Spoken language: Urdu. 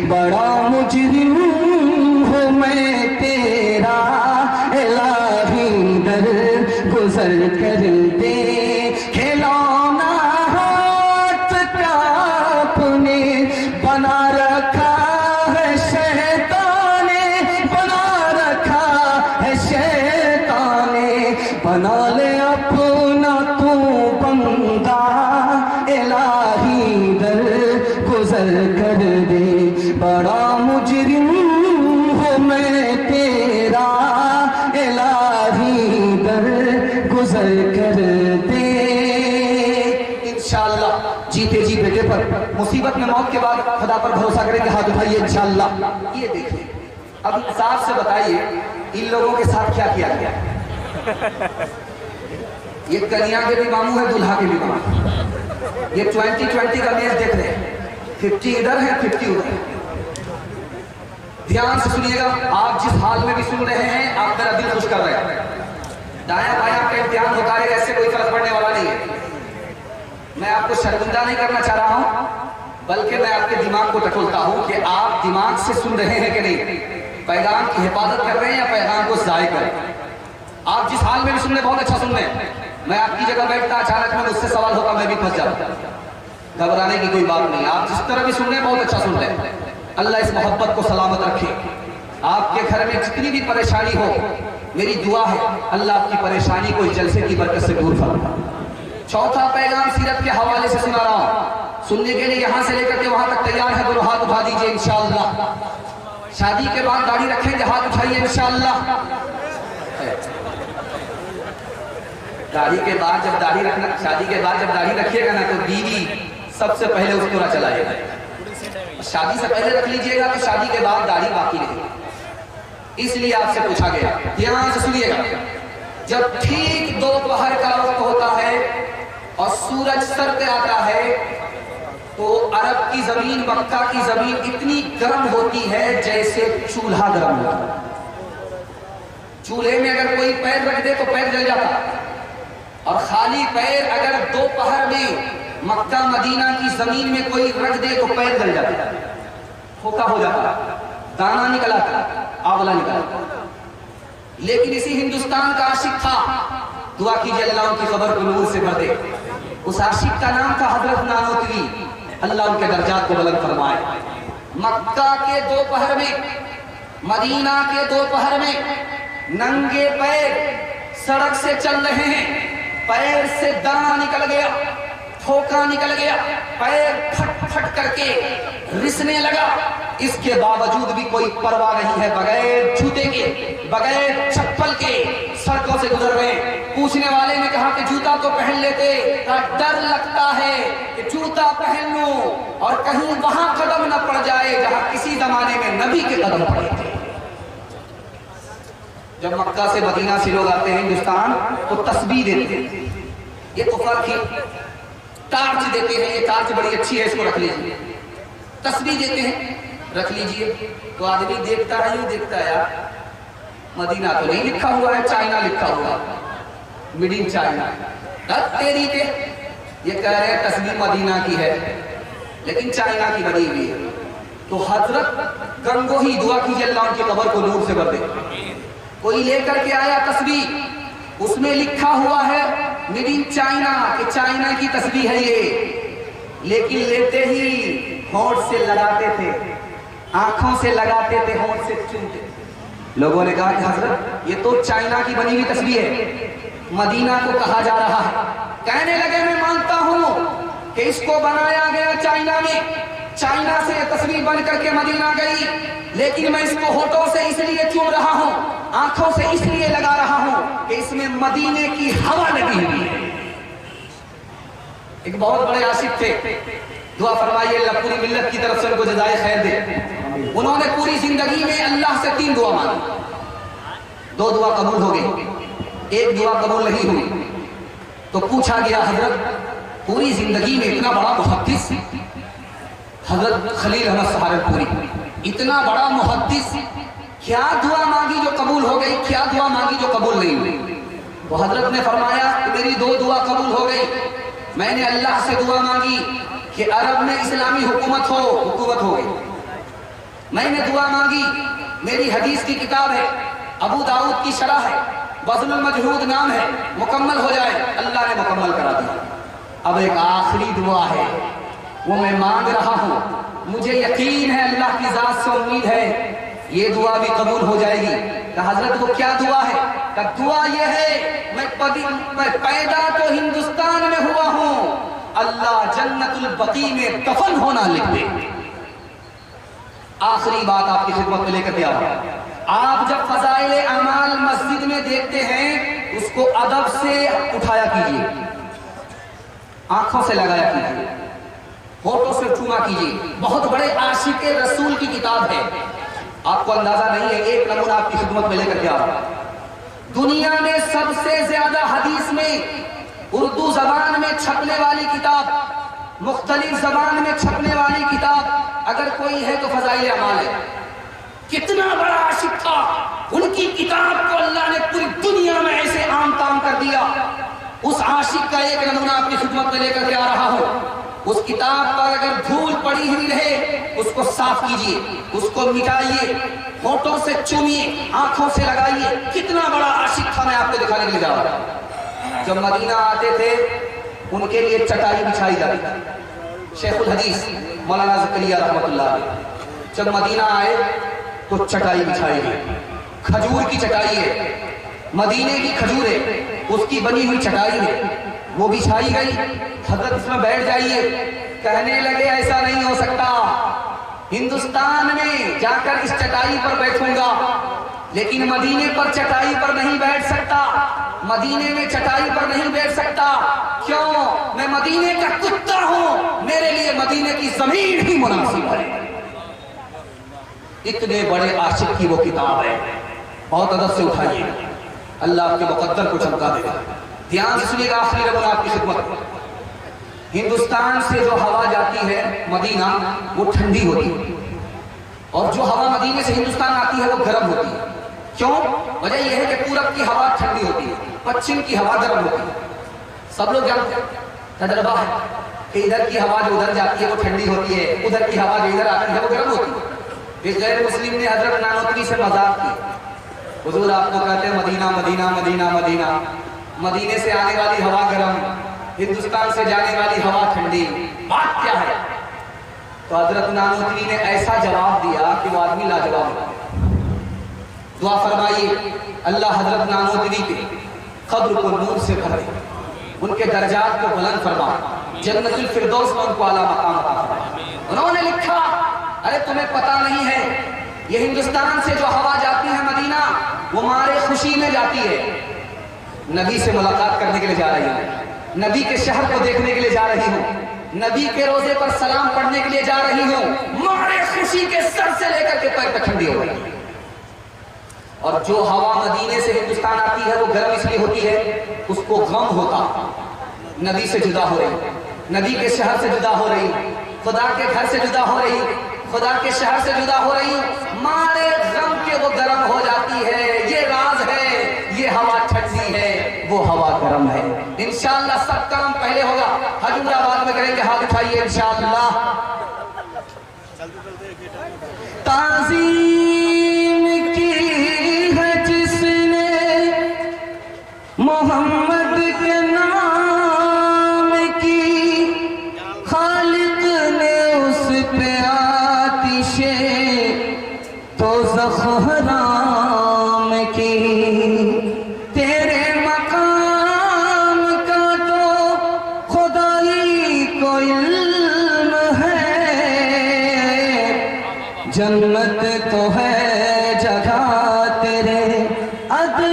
بڑا مجرم ہوں میں تیرا الہی در گزر کر دے کھلونا ہاتھ کا اپنے بنا رکھا ہے شیطان نے بنا رکھا ہے شیطان نے بنا لے اپنا تو بندہ الہی در گزر کر دے بڑا مجرم ہوں میں تیرا الہی در گزر کر دے۔ انشاءاللہ جیتے جی بیٹے پر مصیبت میں موت کے بعد خدا پر بھروسہ کریں کہ ہاتھ اٹھائیے انشاءاللہ۔ یہ دیکھیں اب انصاف سے بتائیے ان لوگوں کے ساتھ کیا کیا گیا؟ یہ کنیا کے بھی ماموں ہے دلہا کے بھی ماموں، یہ 2020 کا میچ دیکھ رہے ہیں، 50 ادھر ہے 50 ادھر ہے۔ دھیان سے سنیے گا، آپ جس حال میں بھی سن رہے ہیں آپ میرا دل خوش کر رہے ہیں۔ دائیں بائیں آپ کا امتحان ہوتا ہے، ایسے کوئی فرق پڑنے والا نہیں ہے۔ میں آپ کو شرمندہ نہیں کرنا چاہ رہا ہوں، بلکہ میں آپ کے دماغ کو ٹٹولتا ہوں کہ آپ دماغ سے سن رہے ہیں کہ نہیں، پیغام کی حفاظت کر رہے ہیں یا پیغام کو ضائع کر رہے ہیں۔ آپ جس حال میں بھی سن رہے بہت اچھا سن رہے ہیں، میں آپ کی جگہ بیٹھتا اچانک میں مجھ سے سوال ہوتا میں بھی پھنس جاتا۔ گھبرانے کی کوئی بات نہیں، آپ جس طرح بھی سن رہے ہیں بہت اچھا سن رہے ہیں۔ اللہ اس محبت کو سلامت رکھے۔ آپ کے گھر میں جتنی بھی پریشانی ہو میری دعا ہے اللہ آپ کی پریشانی کو اس جلسے کی برکت سے دور فرمائے۔ چوتھا پیغام سیرت کے حوالے سے سنا رہا ہوں، سننے کے لیے یہاں سے لے کر کے وہاں تک تیار ہے تو ہاتھ اٹھا دیجئے انشاءاللہ۔ شادی کے بعد داڑھی رکھیں گے ہاتھ اٹھائیے انشاءاللہ۔ داڑھی کے بعد جب داڑھی رکھنا، شادی کے بعد جب داڑھی رکھیے گا نا تو بیوی سب سے پہلے اس کو نہ چلائے گا۔ شادی سے پہلے رکھ لیجئے گا تو شادی کے بعد داڑھی باقی رہے گی، اس لیے آپ سے پوچھا گیا۔ یہاں سے سنیے گا، جب ٹھیک دوپہر کا وقت ہوتا ہے اور سورج سر پہ آتا ہے تو عرب کی زمین، مکہ کی زمین اتنی گرم ہوتی ہے جیسے چولہا گرم ہوتا ہے۔ چولہے میں اگر کوئی پیر رکھ دے تو پیر جل جاتا، اور خالی پیر اگر دوپہر میں مکہ مدینہ کی زمین میں کوئی رکھ دے تو پیر جل جاتا، پھوکا ہو جاتا، دانا نکل آتا، آولا نکل آتا۔ لیکن اسی ہندوستان کا عاشق تھا، دعا کیجئے اللہ ان کی قبر کو نور سے بھر دے، اس عاشق کا نام تھا حضرت نانوتوی، اللہ ان کے درجات کو بلند فرمائے۔ مکہ کے دوپہر میں، مدینہ کے دوپہر میں ننگے پیر سڑک سے چل رہے ہیں، پیر سے دانا نکل گیا، پھوکا نکل گیا، پیر پھٹ پھٹ کر کے رسنے لگا، اس کے باوجود بھی کوئی پرواہ نہیں ہے، بغیر جوتے کے، بغیر چپل کے سڑکوں سے گزر رہے ہیں۔ پوچھنے والے نے کہا کہ جوتا تو پہن لیتے، ڈر لگتا ہے کہ جوتا پہن لوں اور کہیں وہاں قدم نہ پڑ جائے جہاں کسی زمانے میں نبی کے قدم پڑے تھے۔ جب مکہ سے مدینہ سے لوگ آتے ہیں ہندوستان تو تسبیح دیتے ہیں، یہ تو فرق ہے۔ ٹارچ دیتے ہیں، یہ ٹارچ بڑی اچھی ہے اس کو رکھ لیجیے، تسبیح دیتے ہیں رکھ لیجیے، تو آدمی دیکھتا ہے یوں دیکھتا ہے یار مدینہ تو نہیں لکھا ہوا ہے، چائنا لکھا ہوا ہے، میڈ ان چائنا، تیری کے یہ کہہ رہے ہیں تسبیح مدینہ کی ہے لیکن چائنا کی بنی ہوئی ہے۔ تو حضرت گنگو ہی دعا کیجیے اللہ ان کی قبر کو نور سے بھر دے۔ کوئی لے کر کے آیا تسبیح، اس میں لکھا ہوا ہے میڈ ان چائنا، کہ چائنا کی تسبیح ہے یہ، لیکن لیتے ہی ہونٹ سے لگاتے تھے، آنکھوں سے لگاتے تھے، ہونٹ سے چومتے تھے۔ لوگوں نے کہا کہ حضرت یہ تو چائنا کی بنی ہوئی تسبیح ہے، مدینہ کو کہا جا رہا ہے۔ کہنے لگے میں مانتا ہوں کہ اس کو بنایا گیا چائنا میں، چائنا سے تسبیح بن کر کے مدینہ گئی، لیکن میں اس کو ہونٹوں سے اس لیے چوم رہا ہوں، آنکھوں سے اس لیے لگا رہا ہوں کہ اس میں مدینے کی ہوا لگی ہوئی ہے۔ ایک بہت بڑے عاشق تھے، دعا فرمائیے اللہ پوری ملت کی طرف سے ان کو جزائے خیر دے۔ انہوں نے پوری زندگی میں اللہ سے 3 دعا مانگی، 2 دعا قبول ہو گئی، 1 دعا قبول نہیں ہوئی۔ تو پوچھا گیا حضرت پوری زندگی میں اتنا بڑا محدث حضرت خلیل احمد سہارنپوری، اتنا بڑا محدث، کیا دعا مانگی جو قبول ہو گئی، کیا دعا مانگی جو قبول نہیں ہوئی؟ تو حضرت نے فرمایا کہ میری 2 دعا قبول ہو گئی، میں نے اللہ سے دعا مانگی کہ عرب میں اسلامی حکومت ہو گئی، میں نے دعا مانگی، میری حدیث کی کتاب ہے، ابو داؤد کی شرح ہے، بذل المجہود نام ہے، مکمل ہو جائے، اللہ نے مکمل کرا دیا۔ اب ایک آخری دعا ہے، وہ میں مانگ رہا ہوں، مجھے یقین ہے اللہ کی ذات سے امید ہے یہ دعا بھی قبول ہو جائے گی۔ کہ حضرت وہ کیا دعا ہے؟ کہ دعا یہ ہے میں پیدا تو ہندوستان میں ہوا ہوں، اللہ جنت البقیع میں دفن ہونا لکھ دے۔ آخری بات آپ کی خدمت میں لے کر کے آ رہا ہوں، آپ جب فضائل اعمال مسجد میں دیکھتے ہیں اس کو ادب سے اٹھایا کیجیے، آنکھوں سے لگایا کیجیے، ہونٹوں سے چوما کیجیے۔ بہت بڑے عاشق رسول کی کتاب ہے، آپ کو اندازہ نہیں ہے، ایک نمونہ آپ کی خدمت میں لے کر کے آ رہا ہوں۔ دنیا میں سب سے زیادہ حدیث میں اردو زبان میں چھپنے والی کتاب، مختلف زبان میں چھپنے والی کتاب اگر کوئی ہے تو فضائل اعمال ہے۔ کتنا بڑا عاشق تھا، ان کی کتاب کو اللہ نے پوری دنیا میں ایسے عام تام کر دیا۔ اس عاشق کا ایک نمونہ آپ کی خدمت میں لے کر کے آ رہا ہوں۔ اس کتاب پر اگر دھول پڑی ہوئی رہے اس کو صاف کیجیے، اس کو مٹائیے، ہونٹوں سے چومیے، آنکھوں سے لگائیے۔ کتنا بڑا عاشق تھا، میں آپ کو دکھانے کے لیے جا رہا ہوں۔ جب مدینہ آتے تھے ان کے لیے چٹائی بچھائی جاتی تھی۔ شیخ الحدیث مولانا زکریا رحمۃ اللہ علیہ جب مدینہ آئے تو چٹائی بچھائی گئی، کھجور کی چٹائی ہے، مدینے کی کھجور ہے، اس کی بنی ہوئی چٹائی ہے، وہ بچھائی گئی۔ حضرت اس میں بیٹھ جائیے، کہنے لگے ایسا نہیں ہو سکتا، ہندوستان میں جا کر اس چٹائی پر بیٹھوں گا لیکن مدینے پر چٹائی پر نہیں بیٹھ سکتا، مدینے میں چٹائی پر نہیں بیٹھ سکتا۔ کیوں؟ میں مدینے کا کتا ہوں، میرے لیے مدینے کی زمین ہی مناسب ہے۔ اتنے بڑے عاشق کی وہ کتاب ہے، بہت ادب سے اٹھائیے، اللہ آپ کے مقدر کو چمکا دے گا۔ دھیان سے سنیے گا، آخری رقم آپ کی خدمت۔ ہندوستان سے جو ہوا جاتی ہے مدینہ وہ ٹھنڈی ہوتی ہے، اور جو ہوا مدینے سے ہندوستان آتی ہے وہ گرم ہوتی ہے۔ کیوں؟ وجہ یہ ہے کہ پورب کی ہوا ٹھنڈی ہوتی ہے، پچھم کی ہوا گرم ہوتی ہے۔ سب لوگ جانتے ہیں، تجربہ ہے کہ ادھر کی ہوا جو ادھر جاتی ہے وہ ٹھنڈی ہوتی ہے، ادھر کی ہوا جو ادھر آتی ہے وہ گرم ہوتی ہے۔ ایک غیر مسلم نے حضرت نانوتوی سے مذاق کی، حضور آپ کو کہتے ہیں مدینہ مدینہ مدینہ مدینہ، مدینے سے آنے والی ہوا گرم، ہندوستان سے جانے والی ہوا ٹھنڈی، بات کیا ہے؟ تو حضرت نانوتوی نے ایسا جواب دیا کہ وہ آدمی لاجواب ہو۔ دعا فرمائیے اللہ حضرت نانوتوی کے قبر کو نور سے بھر دے، ان کے درجات کو بلند فرما، جنت الفردوس میں ان کو اعلیٰ مقام عطا فرما۔ انہوں نے لکھا، ارے تمہیں پتہ نہیں ہے یہ ہندوستان سے جو ہوا جاتی ہے مدینہ وہ مارے خوشی میں جاتی ہے، نبی سے ملاقات کرنے کے لیے جا رہی ہوں، نبی کے شہر کو دیکھنے کے لیے جا رہی ہوں، نبی کے روزے پر سلام پڑھنے کے لیے جا رہی ہوں، مارے خوشی کے سر سے لے کر کے پیر تک ٹھنڈی ہو گئی۔ اور جو ہوا مدینے سے ہندوستان آتی ہے وہ گرم اس لیے ہوتی ہے اس کو غم ہوتا، نبی سے جدا ہو رہی، نبی کے شہر سے جدا ہو رہی، خدا کے گھر سے جدا ہو رہی، خدا کے شہر سے جدا ہو رہی، مارے غم کے وہ گرم ہو جاتی ہے۔ یہ راز ہے، یہ ہوا ٹھنڈی ہے، وہ ہوا گرم ہے۔ انشاءاللہ سب کام پہلے ہوگا، حجور آباد میں کریں گے، ہاتھ اٹھائیے انشاءاللہ۔ تعظیم کی ہے جس نے محمد کے نام کی، خالق نے اس پہ آتش دوزخ حرام کی۔ تیرے مقام کا تو خدائی کو علم ہے، جنت تو ہے جگہ تیرے عدل